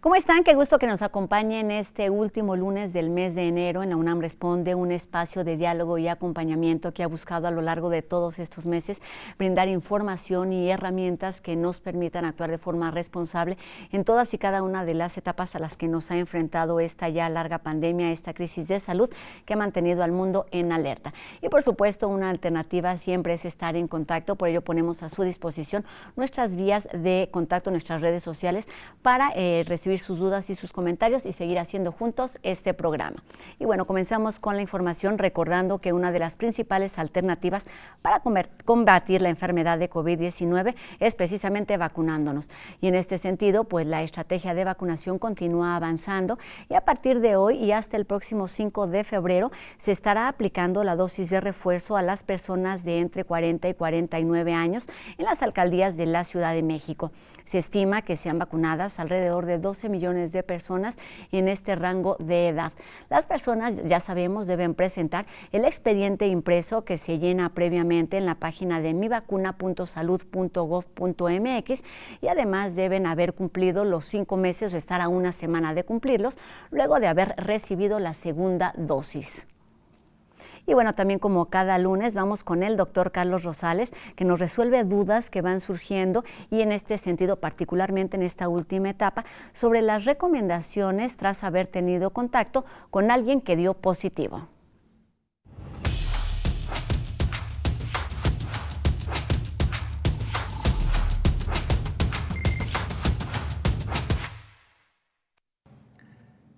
¿Cómo están? Qué gusto que nos acompañen este último lunes del mes de enero en la UNAM Responde, un espacio de diálogo y acompañamiento que ha buscado a lo largo de todos estos meses brindar información y herramientas que nos permitan actuar de forma responsable en todas y cada una de las etapas a las que nos ha enfrentado esta ya larga pandemia, esta crisis de salud que ha mantenido al mundo en alerta. Y por supuesto, una alternativa siempre es estar en contacto, por ello ponemos a su disposición nuestras vías de contacto, nuestras redes sociales para recibir sus dudas y sus comentarios y seguir haciendo juntos este programa. Y bueno, comenzamos con la información recordando que una de las principales alternativas para combatir la enfermedad de COVID-19 es precisamente vacunándonos. Y en este sentido, pues la estrategia de vacunación continúa avanzando y a partir de hoy y hasta el próximo 5 de febrero se estará aplicando la dosis de refuerzo a las personas de entre 40 y 49 años en las alcaldías de la Ciudad de México. Se estima que sean vacunadas alrededor de 12 millones de personas en este rango de edad. Las personas, ya sabemos, deben presentar el expediente impreso que se llena previamente en la página de mivacuna.salud.gov.mx y además deben haber cumplido los 5 meses o estar a una semana de cumplirlos luego de haber recibido la segunda dosis. Y bueno, también como cada lunes vamos con el doctor Carlos Rosales, que nos resuelve dudas que van surgiendo y en este sentido, particularmente en esta última etapa, sobre las recomendaciones tras haber tenido contacto con alguien que dio positivo.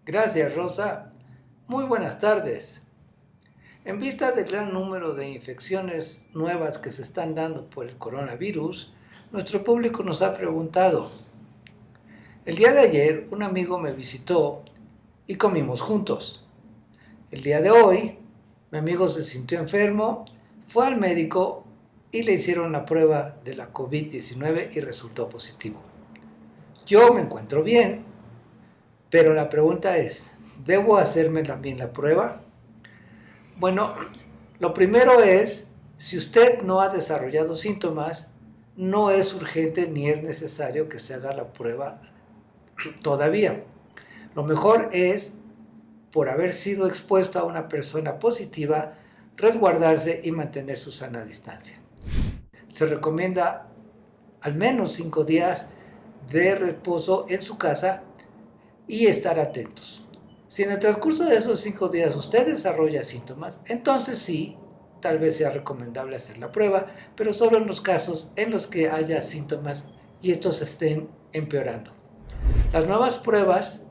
Gracias, Rosa. Muy buenas tardes. En vista del gran número de infecciones nuevas que se están dando por el coronavirus, nuestro público nos ha preguntado. El día de ayer un amigo me visitó y comimos juntos. El día de hoy mi amigo se sintió enfermo, fue al médico y le hicieron la prueba de la COVID-19 y resultó positivo. Yo me encuentro bien, pero la pregunta es, ¿debo hacerme también la prueba? Bueno, lo primero es, si usted no ha desarrollado síntomas, no es urgente ni es necesario que se haga la prueba todavía. Lo mejor es, por haber sido expuesto a una persona positiva, resguardarse y mantener su sana distancia. Se recomienda al menos 5 días de reposo en su casa y estar atentos. Si en el transcurso de esos 5 días usted desarrolla síntomas, entonces sí, tal vez sea recomendable hacer la prueba, pero solo en los casos en los que haya síntomas y estos estén empeorando. Las nuevas pruebas,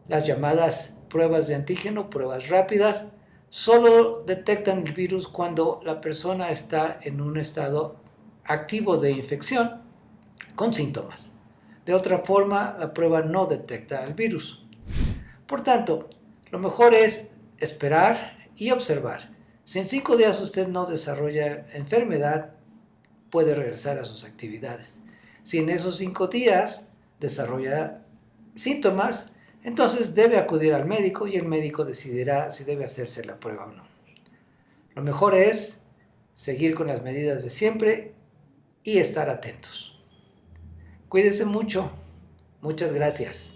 las llamadas pruebas de antígeno, pruebas rápidas, solo detectan el virus cuando la persona está en un estado activo de infección con síntomas. De otra forma, la prueba no detecta el virus. Por tanto, lo mejor es esperar y observar. Si en 5 días usted no desarrolla enfermedad, puede regresar a sus actividades. Si en esos 5 días desarrolla síntomas, entonces debe acudir al médico y el médico decidirá si debe hacerse la prueba o no. Lo mejor es seguir con las medidas de siempre y estar atentos. Cuídese mucho. Muchas gracias.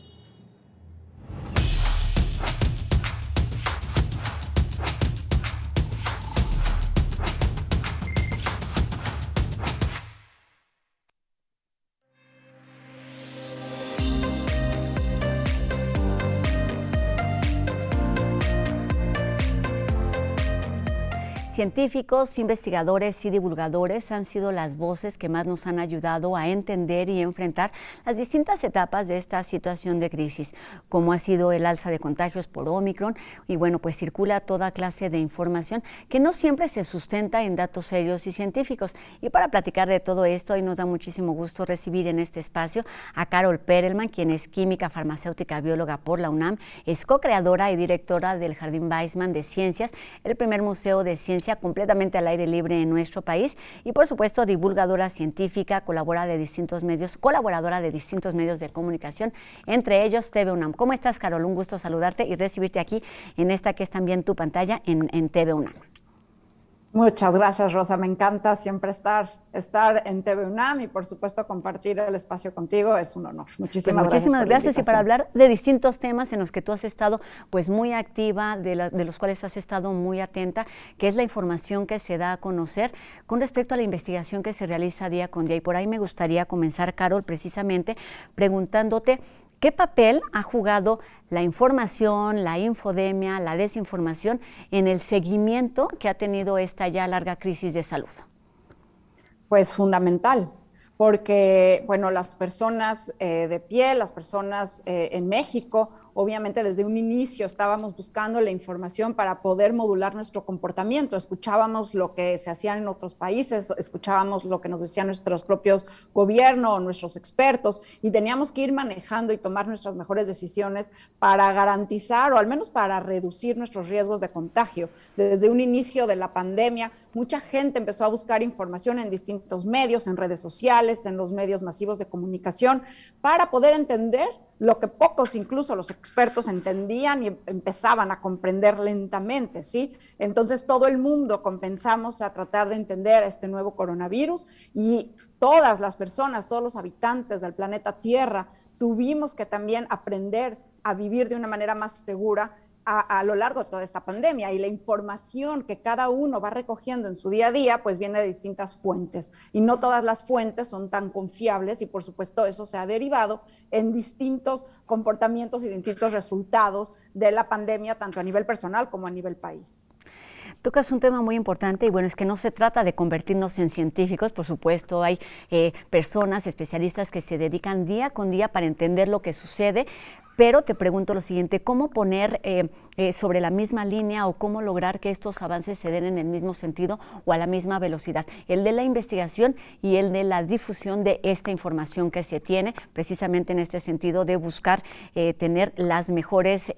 Científicos, investigadores y divulgadores han sido las voces que más nos han ayudado a entender y enfrentar las distintas etapas de esta situación de crisis, como ha sido el alza de contagios por Omicron y bueno, pues circula toda clase de información que no siempre se sustenta en datos serios y científicos. Y para platicar de todo esto, hoy nos da muchísimo gusto recibir en este espacio a Carol Perelman, quien es química, farmacéutica, bióloga por la UNAM, es co-creadora y directora del Jardín Weissman de Ciencias, el primer museo de ciencia completamente al aire libre en nuestro país y por supuesto divulgadora científica, colaboradora de distintos medios de comunicación, entre ellos TV UNAM. ¿Cómo estás, Carol? Un gusto saludarte y recibirte aquí en esta que es también tu pantalla en TV UNAM. Muchas gracias, Rosa. Me encanta siempre estar en TV UNAM y, por supuesto, compartir el espacio contigo. Es un honor. Pues Muchísimas gracias muchísimas por la gracias y para invitación. hablar de distintos temas en los que tú has estado pues muy activa, de los cuales has estado muy atenta, que es la información que se da a conocer con respecto a la investigación que se realiza día con día. Y por ahí me gustaría comenzar, Carol, precisamente preguntándote qué papel ha jugado la información, la infodemia, la desinformación en el seguimiento que ha tenido esta ya larga crisis de salud. Pues fundamental, porque, bueno, las personas de pie, las personas en México, obviamente desde un inicio estábamos buscando la información para poder modular nuestro comportamiento. Escuchábamos lo que se hacía en otros países, escuchábamos lo que nos decían nuestros propios gobiernos, nuestros expertos, y teníamos que ir manejando y tomar nuestras mejores decisiones para garantizar o al menos para reducir nuestros riesgos de contagio. Desde un inicio de la pandemia, mucha gente empezó a buscar información en distintos medios, en redes sociales, en los medios masivos de comunicación, para poder entender lo que pocos, incluso los expertos, entendían y empezaban a comprender lentamente, ¿sí? Entonces todo el mundo comenzamos a tratar de entender este nuevo coronavirus y todas las personas, todos los habitantes del planeta Tierra tuvimos que también aprender a vivir de una manera más segura a lo largo de toda esta pandemia, y la información que cada uno va recogiendo en su día a día pues viene de distintas fuentes y no todas las fuentes son tan confiables, y por supuesto eso se ha derivado en distintos comportamientos y distintos resultados de la pandemia, tanto a nivel personal como a nivel país. Tocas un tema muy importante y bueno, es que no se trata de convertirnos en científicos, por supuesto hay personas, especialistas que se dedican día con día para entender lo que sucede, pero te pregunto lo siguiente, ¿cómo poner sobre la misma línea o cómo lograr que estos avances se den en el mismo sentido o a la misma velocidad? El de la investigación y el de la difusión de esta información que se tiene, precisamente en este sentido de buscar tener las mejores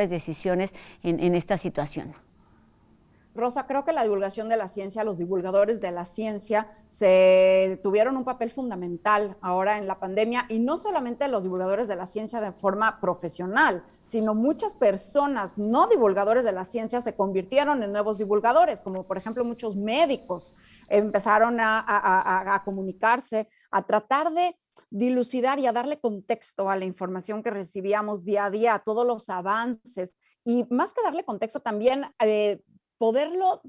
decisiones en esta situación. Rosa, creo que la divulgación de la ciencia, los divulgadores de la ciencia se tuvieron un papel fundamental ahora en la pandemia, y no solamente los divulgadores de la ciencia de forma profesional, sino muchas personas no divulgadores de la ciencia se convirtieron en nuevos divulgadores, como por ejemplo muchos médicos empezaron a comunicarse, a tratar de dilucidar y a darle contexto a la información que recibíamos día a día, a todos los avances, y más que darle contexto también poderlo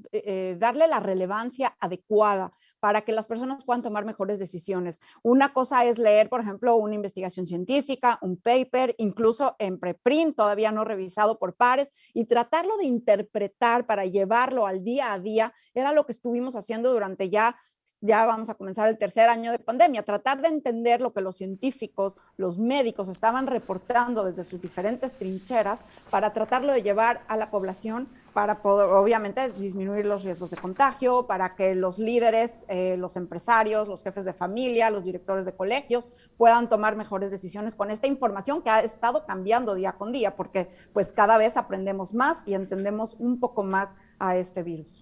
darle la relevancia adecuada para que las personas puedan tomar mejores decisiones. Una cosa es leer, por ejemplo, una investigación científica, un paper, incluso en preprint, todavía no revisado por pares, y tratarlo de interpretar para llevarlo al día a día, era lo que estuvimos haciendo durante ya vamos a comenzar el tercer año de pandemia, tratar de entender lo que los científicos, los médicos estaban reportando desde sus diferentes trincheras para tratarlo de llevar a la población, para poder, obviamente, disminuir los riesgos de contagio, para que los líderes, los empresarios, los jefes de familia, los directores de colegios puedan tomar mejores decisiones con esta información que ha estado cambiando día con día, porque pues cada vez aprendemos más y entendemos un poco más a este virus.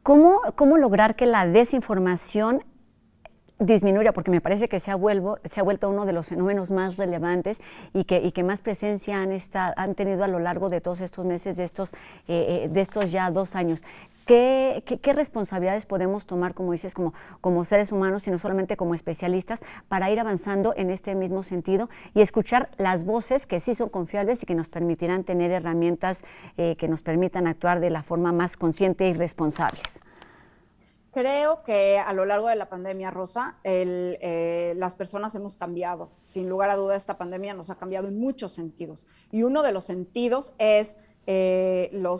¿Cómo lograr que la desinformación disminuya? Porque me parece que se ha vuelto uno de los fenómenos más relevantes y que más presencia han tenido a lo largo de todos estos meses, de estos ya 2 años. ¿Qué responsabilidades podemos tomar, como dices, como seres humanos y no solamente como especialistas, para ir avanzando en este mismo sentido y escuchar las voces que sí son confiables y que nos permitirán tener herramientas que nos permitan actuar de la forma más consciente y responsables? Creo que a lo largo de la pandemia, Rosa, las personas hemos cambiado. Sin lugar a duda, esta pandemia nos ha cambiado en muchos sentidos. Y uno de los sentidos es la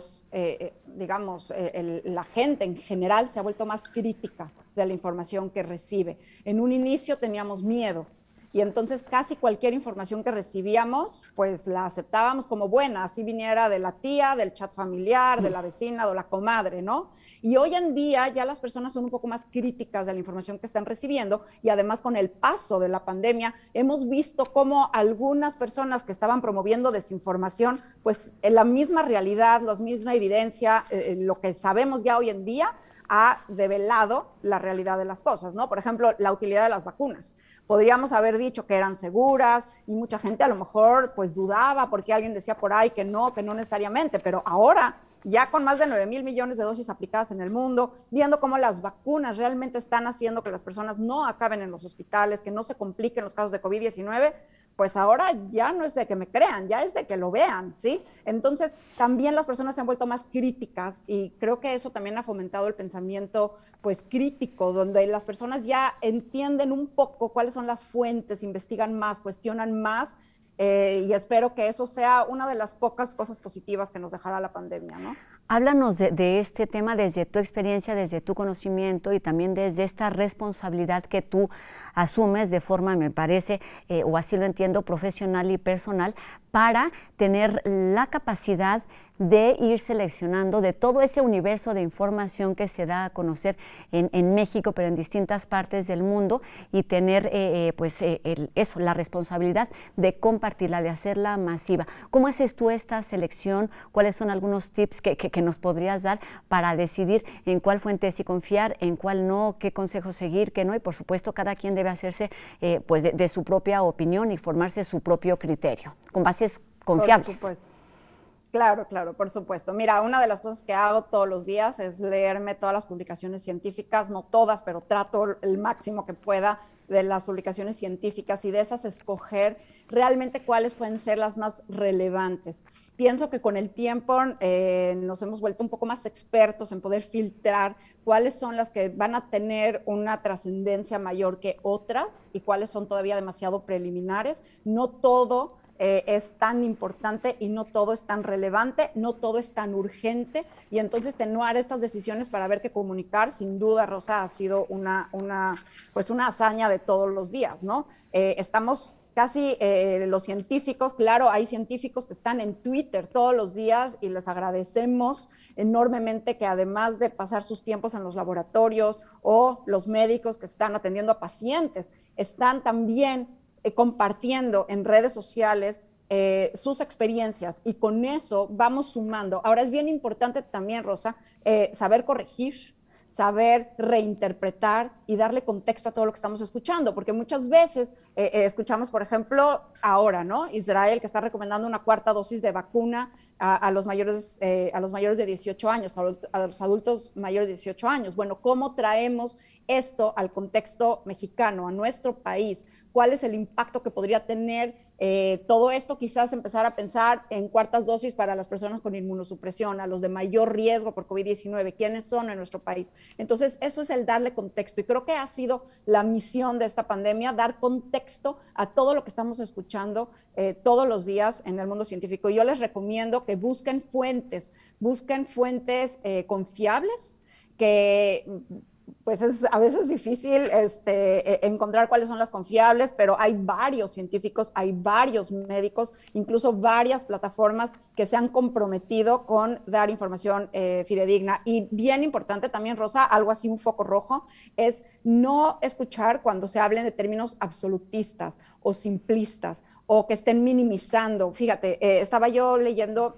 gente en general se ha vuelto más crítica de la información que recibe. En un inicio teníamos miedo, y entonces casi cualquier información que recibíamos, pues la aceptábamos como buena, así viniera de la tía, del chat familiar, de la vecina, de la comadre, ¿no? Y hoy en día ya las personas son un poco más críticas de la información que están recibiendo, y además con el paso de la pandemia hemos visto cómo algunas personas que estaban promoviendo desinformación, pues en la misma realidad, la misma evidencia, lo que sabemos ya hoy en día, ha develado la realidad de las cosas, ¿no? Por ejemplo, la utilidad de las vacunas. Podríamos haber dicho que eran seguras y mucha gente a lo mejor pues dudaba porque alguien decía por ahí que no necesariamente, pero ahora ya con más de 9,000 millones de dosis aplicadas en el mundo, viendo cómo las vacunas realmente están haciendo que las personas no acaben en los hospitales, que no se compliquen los casos de COVID-19, pues ahora ya no es de que me crean, ya es de que lo vean, ¿sí? Entonces, también las personas se han vuelto más críticas y creo que eso también ha fomentado el pensamiento, pues, crítico, donde las personas ya entienden un poco cuáles son las fuentes, investigan más, cuestionan más, y espero que eso sea una de las pocas cosas positivas que nos dejará la pandemia, ¿no? Háblanos de este tema desde tu experiencia, desde tu conocimiento y también desde esta responsabilidad que tú asumes de forma, me parece, o así lo entiendo, profesional y personal, para tener la capacidad de ir seleccionando de todo ese universo de información que se da a conocer en México, pero en distintas partes del mundo, y tener eso, la responsabilidad de compartirla, de hacerla masiva. ¿Cómo haces tú esta selección? ¿Cuáles son algunos tips que nos podrías dar para decidir en cuál fuente sí confiar, en cuál no, qué consejo seguir, qué no? Y por supuesto, cada quien debe hacerse de su propia opinión y formarse su propio criterio, con bases confiables. Por supuesto. Claro, claro, por supuesto. Mira, una de las cosas que hago todos los días es leerme todas las publicaciones científicas, no todas, pero trato el máximo que pueda de las publicaciones científicas y de esas escoger realmente cuáles pueden ser las más relevantes. Pienso que con el tiempo nos hemos vuelto un poco más expertos en poder filtrar cuáles son las que van a tener una trascendencia mayor que otras y cuáles son todavía demasiado preliminares. No todo es tan importante y no todo es tan relevante, no todo es tan urgente, y entonces tener estas decisiones para ver qué comunicar, sin duda, Rosa, ha sido una hazaña de todos los días, ¿no? Estamos casi los científicos, claro, hay científicos que están en Twitter todos los días y les agradecemos enormemente que además de pasar sus tiempos en los laboratorios o los médicos que están atendiendo a pacientes, están también compartiendo en redes sociales sus experiencias, y con eso vamos sumando. Ahora es bien importante también, Rosa, saber corregir, saber reinterpretar y darle contexto a todo lo que estamos escuchando, porque muchas veces escuchamos, por ejemplo, ahora, ¿no? Israel, que está recomendando una cuarta dosis de vacuna a los mayores de 18 años, a los adultos mayores de 18 años. Bueno, ¿cómo traemos esto al contexto mexicano, a nuestro país? ¿Cuál es el impacto que podría tener todo esto? Quizás empezar a pensar en cuartas dosis para las personas con inmunosupresión, a los de mayor riesgo por COVID-19, ¿quiénes son en nuestro país? Entonces, eso es el darle contexto, y creo que ha sido la misión de esta pandemia, dar contexto a todo lo que estamos escuchando todos los días en el mundo científico. Y yo les recomiendo que busquen fuentes confiables, que pues es a veces difícil encontrar cuáles son las confiables, pero hay varios científicos, hay varios médicos, incluso varias plataformas que se han comprometido con dar información fidedigna. Y bien importante también, Rosa, algo así, un foco rojo, es no escuchar cuando se hablen de términos absolutistas o simplistas o que estén minimizando. Fíjate, estaba yo leyendo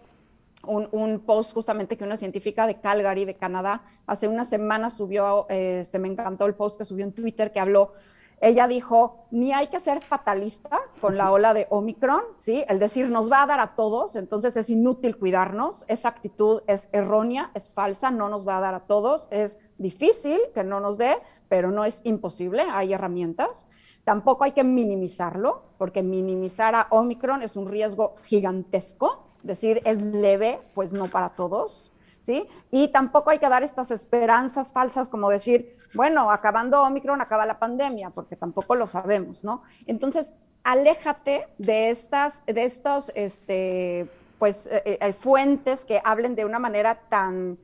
un post justamente que una científica de Calgary, de Canadá, hace unas semanas subió, me encantó el post que subió en Twitter, que habló, ella dijo, ni hay que ser fatalista con la ola de Omicron, ¿sí? El decir nos va a dar a todos, entonces es inútil cuidarnos, esa actitud es errónea, es falsa, no nos va a dar a todos, es difícil que no nos dé, pero no es imposible, hay herramientas. Tampoco hay que minimizarlo, porque minimizar a Omicron es un riesgo gigantesco. Decir es leve, pues no para todos, ¿sí? Y tampoco hay que dar estas esperanzas falsas como decir, bueno, acabando Omicron acaba la pandemia, porque tampoco lo sabemos, ¿no? Entonces, aléjate de estas fuentes que hablen de una manera tan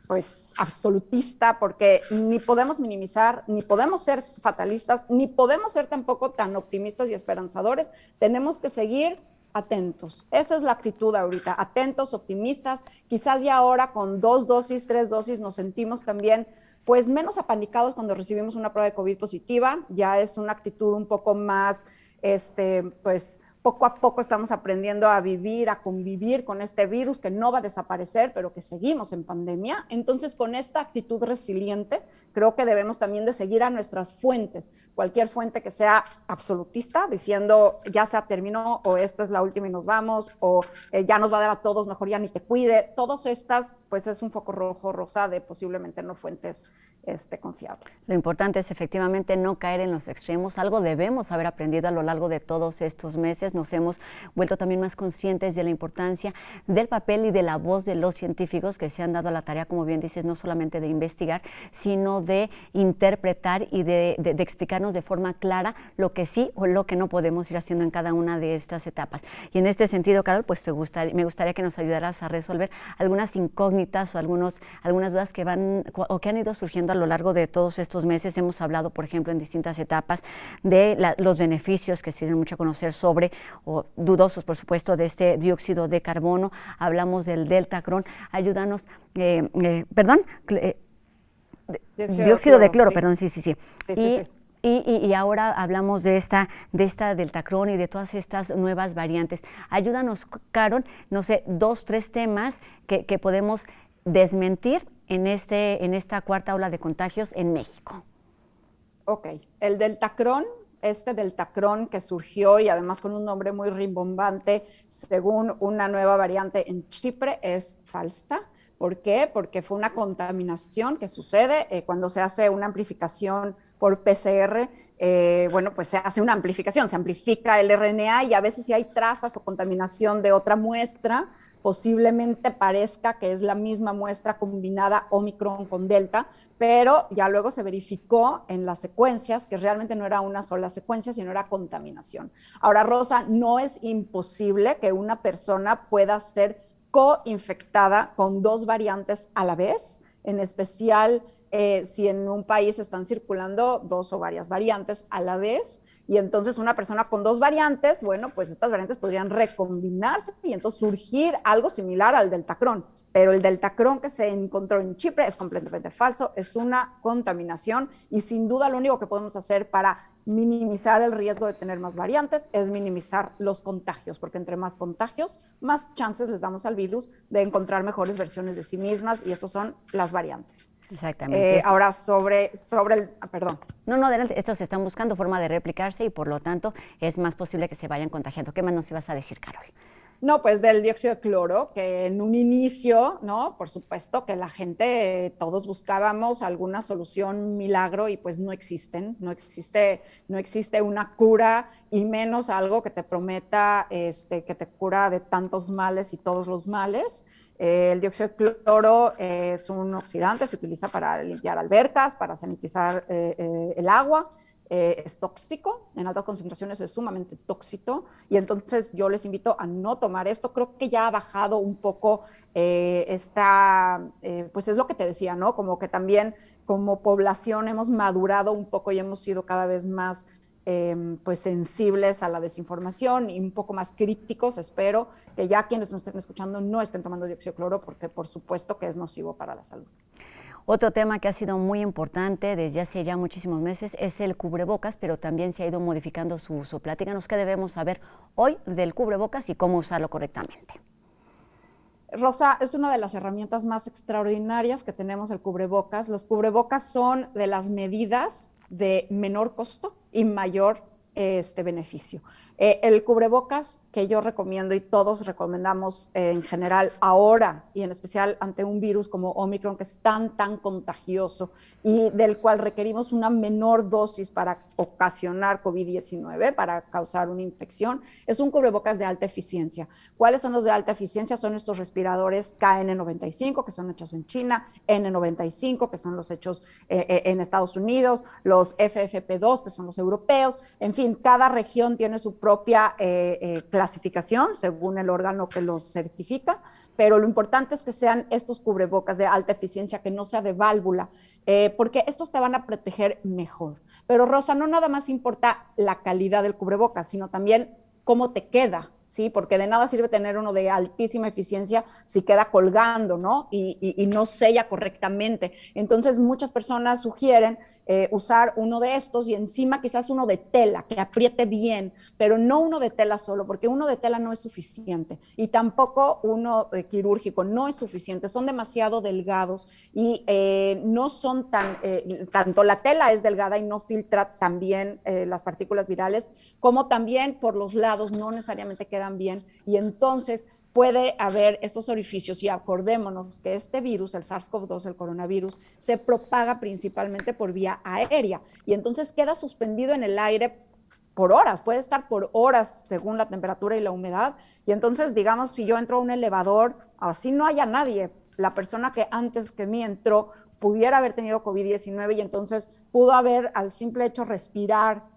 pues absolutista, porque ni podemos minimizar, ni podemos ser fatalistas, ni podemos ser tampoco tan optimistas y esperanzadores. Tenemos que seguir atentos. Esa es la actitud ahorita, atentos, optimistas. Quizás ya ahora con 2 dosis, 3 dosis nos sentimos también pues menos apanicados cuando recibimos una prueba de COVID positiva. Ya es una actitud un poco más, pues poco a poco estamos aprendiendo a vivir, a convivir con este virus que no va a desaparecer, pero que seguimos en pandemia. Entonces, con esta actitud resiliente Creo que debemos también de seguir a nuestras fuentes, cualquier fuente que sea absolutista, diciendo ya se terminó, o esto es la última y nos vamos, o ya nos va a dar a todos, mejor ya ni te cuide. Todas estas, pues es un foco rojo, rosa de posiblemente no fuentes confiables. Lo importante es efectivamente no caer en los extremos. Algo debemos haber aprendido a lo largo de todos estos meses. Nos hemos vuelto también más conscientes de la importancia del papel y de la voz de los científicos que se han dado a la tarea, como bien dices, no solamente de investigar, sino de interpretar y de explicarnos de forma clara lo que sí o lo que no podemos ir haciendo en cada una de estas etapas. Y en este sentido, Carol, pues me gustaría que nos ayudaras a resolver algunas incógnitas o algunas dudas que van o que han ido surgiendo a lo largo de todos estos meses. Hemos hablado, por ejemplo, en distintas etapas de los beneficios que se dan mucho a conocer sobre, o dudosos, por supuesto, de este dióxido de carbono. Hablamos del deltacrón. Ayúdanos, dióxido de cloro, sí. Perdón, sí. Sí. Y ahora hablamos de esta deltacrón y de todas estas nuevas variantes. Ayúdanos, Carol, no sé, 2, 3 temas que podemos desmentir en esta cuarta ola de contagios en México. Ok, el deltacrón, deltacrón que surgió y además con un nombre muy rimbombante, según una nueva variante en Chipre, es falsa. ¿Por qué? Porque fue una contaminación que sucede cuando se hace una amplificación por PCR. Pues se hace una amplificación, se amplifica el RNA y a veces si hay trazas o contaminación de otra muestra, posiblemente parezca que es la misma muestra combinada Omicron con Delta, pero ya luego se verificó en las secuencias que realmente no era una sola secuencia, sino era contaminación. Ahora, Rosa, no es imposible que una persona pueda ser co-infectada con 2 variantes a la vez, en especial si en un país están circulando 2 o varias variantes a la vez. Y entonces una persona con 2 variantes, bueno, pues estas variantes podrían recombinarse y entonces surgir algo similar al deltacrón. Pero el deltacrón que se encontró en Chipre es completamente falso, es una contaminación y sin duda lo único que podemos hacer para minimizar el riesgo de tener más variantes es minimizar los contagios, porque entre más contagios, más chances les damos al virus de encontrar mejores versiones de sí mismas y estos son las variantes. Exactamente. Ahora sobre el, perdón. No, adelante. Estos están buscando forma de replicarse y por lo tanto es más posible que se vayan contagiando. ¿Qué más nos ibas a decir, Carol? No, pues del dióxido de cloro, que en un inicio, ¿no? Por supuesto que la gente, todos buscábamos alguna solución milagro y pues no existe una cura y menos algo que te prometa que te cura de tantos males y todos los males. El dióxido de cloro es un oxidante, se utiliza para limpiar albercas, para sanitizar el agua. Es tóxico, en altas concentraciones es sumamente tóxico y entonces yo les invito a no tomar esto. Creo que ya ha bajado un poco pues es lo que te decía, ¿no? Como que también como población hemos madurado un poco y hemos sido cada vez más pues sensibles a la desinformación y un poco más críticos. Espero que ya quienes nos estén escuchando no estén tomando dióxido de cloro porque por supuesto que es nocivo para la salud. Otro tema que ha sido muy importante desde hace ya muchísimos meses es el cubrebocas, pero también se ha ido modificando su uso. Platícanos qué debemos saber hoy del cubrebocas y cómo usarlo correctamente. Rosa, es una de las herramientas más extraordinarias que tenemos el cubrebocas. Los cubrebocas son de las medidas de menor costo y mayor beneficio. El cubrebocas que yo recomiendo y todos recomendamos en general ahora y en especial ante un virus como Omicron que es tan contagioso y del cual requerimos una menor dosis para ocasionar COVID-19, para causar una infección, es un cubrebocas de alta eficiencia. ¿Cuáles son los de alta eficiencia? Son estos respiradores KN95 que son hechos en China, N95 que son los hechos en Estados Unidos, los FFP2 que son los europeos, en fin, cada región tiene su propia clasificación según el órgano que los certifica, pero lo importante es que sean estos cubrebocas de alta eficiencia, que no sea de válvula, porque estos te van a proteger mejor. Pero Rosa, no nada más importa la calidad del cubrebocas, sino también cómo te queda, ¿sí? Porque de nada sirve tener uno de altísima eficiencia si queda colgando, ¿no? Y no sella correctamente. Entonces, muchas personas sugieren usar uno de estos y encima quizás uno de tela que apriete bien, pero no uno de tela solo, porque uno de tela no es suficiente y tampoco uno quirúrgico no es suficiente, son demasiado delgados y no son tanto la tela es delgada y no filtra tan bien las partículas virales, como también por los lados no necesariamente quedan bien y entonces puede haber estos orificios y acordémonos que este virus, el SARS-CoV-2, el coronavirus, se propaga principalmente por vía aérea y entonces queda suspendido en el aire por horas, puede estar por horas según la temperatura y la humedad y entonces digamos si yo entro a un elevador, así no haya nadie, la persona que antes que mí entró pudiera haber tenido COVID-19 y entonces pudo haber al simple hecho respirar,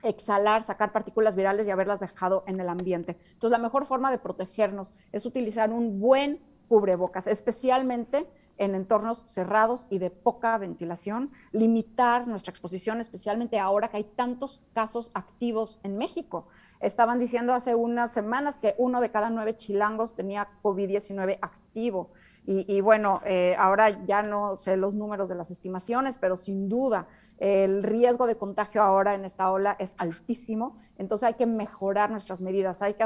exhalar, sacar partículas virales y haberlas dejado en el ambiente. Entonces, la mejor forma de protegernos es utilizar un buen cubrebocas, especialmente en entornos cerrados y de poca ventilación, limitar nuestra exposición, especialmente ahora que hay tantos casos activos en México. Estaban diciendo hace unas semanas que 1 de cada 9 chilangos tenía COVID-19 activo. Y bueno, ahora ya no sé los números de las estimaciones, pero sin duda el riesgo de contagio ahora en esta ola es altísimo. Entonces hay que mejorar nuestras medidas, hay que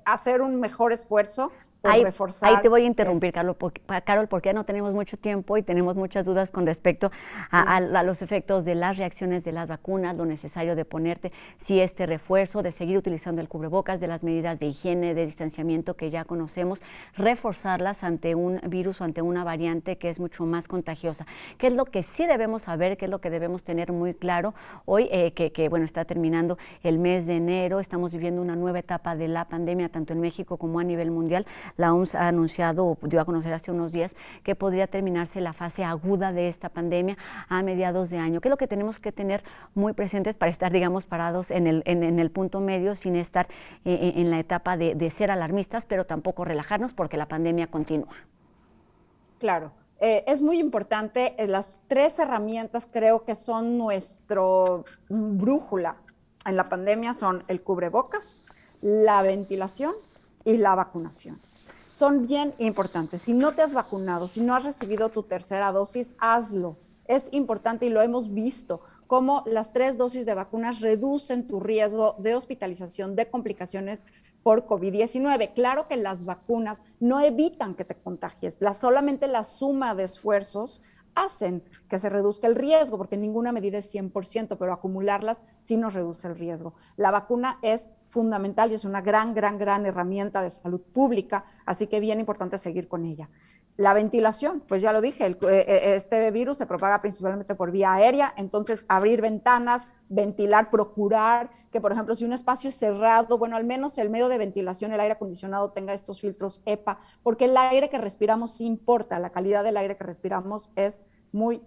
hacer un mejor esfuerzo por reforzar. Ahí te voy a interrumpir, Carol, porque ya no tenemos mucho tiempo y tenemos muchas dudas con respecto a los efectos de las reacciones de las vacunas, lo necesario de ponerte, si este refuerzo, de seguir utilizando el cubrebocas, de las medidas de higiene, de distanciamiento que ya conocemos, reforzarlas ante un virus o ante una variante que es mucho más contagiosa. ¿Qué es lo que sí debemos saber? ¿Qué es lo que debemos tener muy claro hoy? Que bueno, está terminando el mes de enero, estamos viviendo una nueva etapa de la pandemia, tanto en México como a nivel mundial. La OMS ha anunciado, o dio a conocer hace unos días, que podría terminarse la fase aguda de esta pandemia a mediados de año. ¿Qué es lo que tenemos que tener muy presentes para estar, digamos, parados en el punto medio, sin estar en la etapa de ser alarmistas, pero tampoco relajarnos porque la pandemia continúa? Claro. Es muy importante, las 3 herramientas creo que son nuestro brújula en la pandemia son el cubrebocas, la ventilación y la vacunación. Son bien importantes. Si no te has vacunado, si no has recibido tu tercera dosis, hazlo. Es importante y lo hemos visto, cómo las 3 dosis de vacunas reducen tu riesgo de hospitalización, de complicaciones por COVID-19. Claro que las vacunas no evitan que te contagies, solamente la suma de esfuerzos hacen que se reduzca el riesgo, porque ninguna medida es 100%, pero acumularlas sí nos reduce el riesgo. La vacuna es fundamental y es una gran herramienta de salud pública, así que bien importante seguir con ella. La ventilación, pues ya lo dije, este virus se propaga principalmente por vía aérea, entonces abrir ventanas, ventilar, procurar que, por ejemplo, si un espacio es cerrado, bueno, al menos el medio de ventilación, el aire acondicionado tenga estos filtros EPA, porque el aire que respiramos sí importa, la calidad del aire que respiramos es muy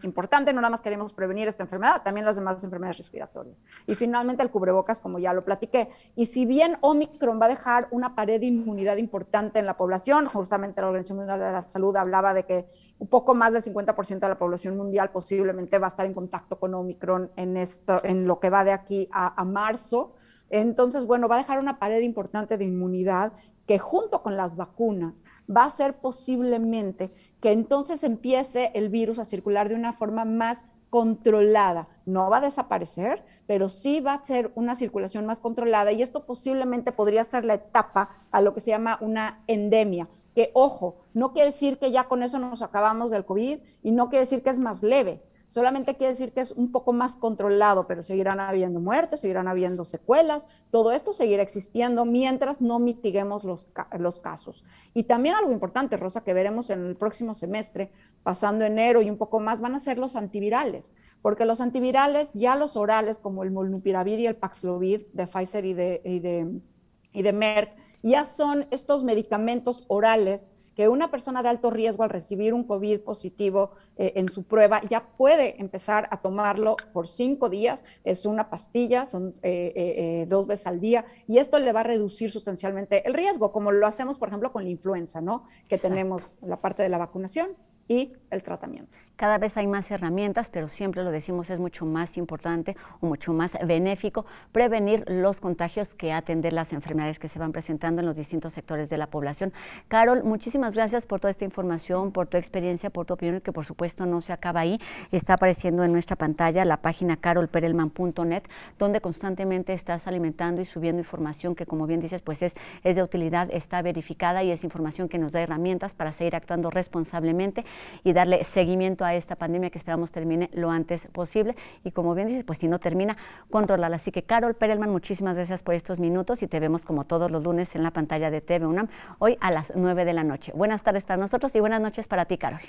importante. No nada más queremos prevenir esta enfermedad, también las demás enfermedades respiratorias. Y finalmente el cubrebocas, como ya lo platiqué. Y si bien Omicron va a dejar una pared de inmunidad importante en la población, justamente la Organización Mundial de la Salud hablaba de que un poco más del 50% de la población mundial posiblemente va a estar en contacto con Omicron en lo que va de aquí a marzo. Entonces, bueno, va a dejar una pared importante de inmunidad que junto con las vacunas va a ser posiblemente que entonces empiece el virus a circular de una forma más controlada. No va a desaparecer, pero sí va a ser una circulación más controlada y esto posiblemente podría ser la etapa a lo que se llama una endemia, que ojo, no quiere decir que ya con eso nos acabamos del COVID y no quiere decir que es más leve. Solamente quiere decir que es un poco más controlado, pero seguirán habiendo muertes, seguirán habiendo secuelas, todo esto seguirá existiendo mientras no mitiguemos los casos. Y también algo importante, Rosa, que veremos en el próximo semestre, pasando enero y un poco más, van a ser los antivirales, porque los antivirales, ya los orales, como el Molnupiravir y el Paxlovid de Pfizer y de Merck, ya son estos medicamentos orales que una persona de alto riesgo al recibir un COVID positivo en su prueba ya puede empezar a tomarlo por 5 días, es una pastilla, son 2 veces al día y esto le va a reducir sustancialmente el riesgo, como lo hacemos por ejemplo con la influenza, ¿no? Que tenemos la parte de la vacunación y el tratamiento. Cada vez hay más herramientas, pero siempre lo decimos, es mucho más importante o mucho más benéfico prevenir los contagios que atender las enfermedades que se van presentando en los distintos sectores de la población. Carol, muchísimas gracias por toda esta información, por tu experiencia, por tu opinión, que por supuesto no se acaba ahí. Está apareciendo en nuestra pantalla la página carolperelman.net, donde constantemente estás alimentando y subiendo información que, como bien dices, pues es de utilidad, está verificada y es información que nos da herramientas para seguir actuando responsablemente y darle seguimiento a esta pandemia que esperamos termine lo antes posible. Y como bien dices, pues si no termina, controlarla. Así que Carol Perelman, muchísimas gracias por estos minutos y te vemos como todos los lunes en la pantalla de TV UNAM, hoy a las 9 de la noche. Buenas tardes para nosotros y buenas noches para ti, Carol.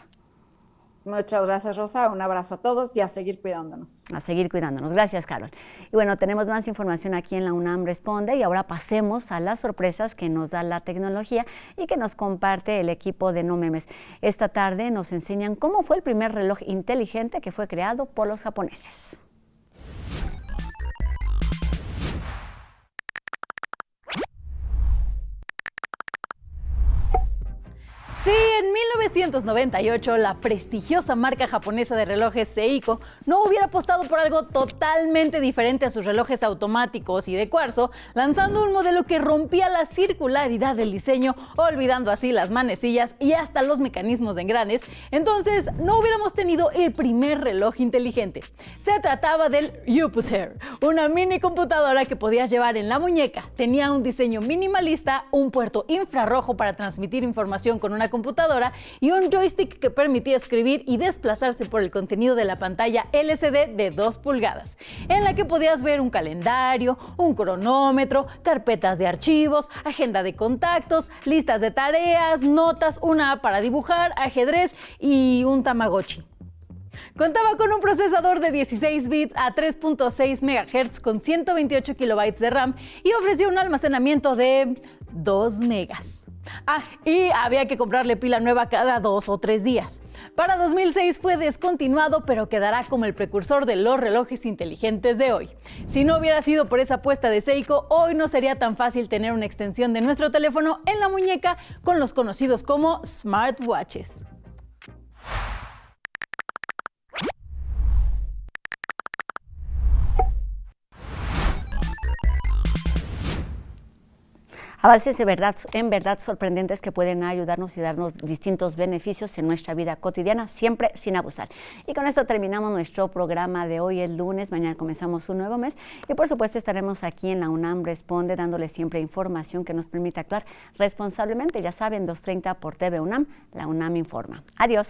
Muchas gracias, Rosa. Un abrazo a todos y a seguir cuidándonos. A seguir cuidándonos. Gracias, Carol. Y bueno, tenemos más información aquí en la UNAM Responde y ahora pasemos a las sorpresas que nos da la tecnología y que nos comparte el equipo de No Memes. Esta tarde nos enseñan cómo fue el primer reloj inteligente que fue creado por los japoneses. Sí, en 1998 la prestigiosa marca japonesa de relojes Seiko no hubiera apostado por algo totalmente diferente a sus relojes automáticos y de cuarzo, lanzando un modelo que rompía la circularidad del diseño, olvidando así las manecillas y hasta los mecanismos de engranes, entonces no hubiéramos tenido el primer reloj inteligente. Se trataba del Jupiter, una mini computadora que podías llevar en la muñeca. Tenía un diseño minimalista, un puerto infrarrojo para transmitir información con una computadora y un joystick que permitía escribir y desplazarse por el contenido de la pantalla LCD de 2 pulgadas, en la que podías ver un calendario, un cronómetro, carpetas de archivos, agenda de contactos, listas de tareas, notas, una app para dibujar, ajedrez y un Tamagotchi. Contaba con un procesador de 16 bits a 3.6 MHz con 128 kilobytes de RAM y ofrecía un almacenamiento de 2 megas. Y había que comprarle pila nueva cada 2 o 3 días. Para 2006 fue descontinuado, pero quedará como el precursor de los relojes inteligentes de hoy. Si no hubiera sido por esa apuesta de Seiko, hoy no sería tan fácil tener una extensión de nuestro teléfono en la muñeca con los conocidos como smartwatches. Avances en verdad sorprendentes que pueden ayudarnos y darnos distintos beneficios en nuestra vida cotidiana, siempre sin abusar. Y con esto terminamos nuestro programa de hoy, el lunes. Mañana comenzamos un nuevo mes y por supuesto estaremos aquí en la UNAM Responde dándoles siempre información que nos permita actuar responsablemente. Ya saben, 2:30 por TV UNAM, la UNAM Informa. Adiós.